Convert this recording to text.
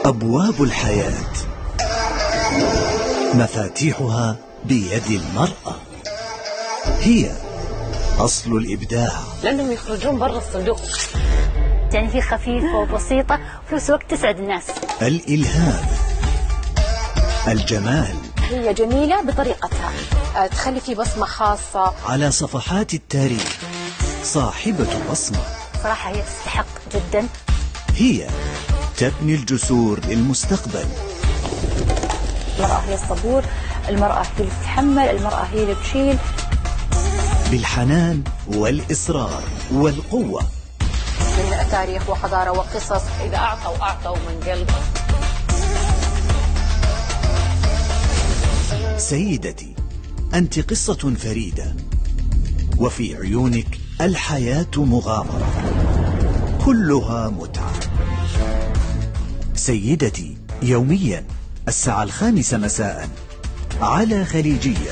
أبواب الحياة مفاتيحها بيد المرأة، هي أصل الإبداع، لأنهم يخرجون برا الصندوق. يعني هي خفيفة وبسيطة وفي نفس الوقت تسعد الناس. الإلهام، الجمال، هي جميلة بطريقتها، تخلي في بصمة خاصة على صفحات التاريخ صاحبة بصمة. صراحة هي تستحق جدا. هي تبني الجسور للمستقبل. المرأة هي الصبور، المرأة هي اللي تتحمل، المرأة هي اللي تشيل. بالحنان والإصرار والقوة. من تاريخ وحضارة وقصص، إذا أعطوا من قلب. سيدتي، أنت قصة فريدة، وفي عيونك الحياة مغامرة كلها متعة. سيدتي، يوميا 5:00 مساء على خليجية.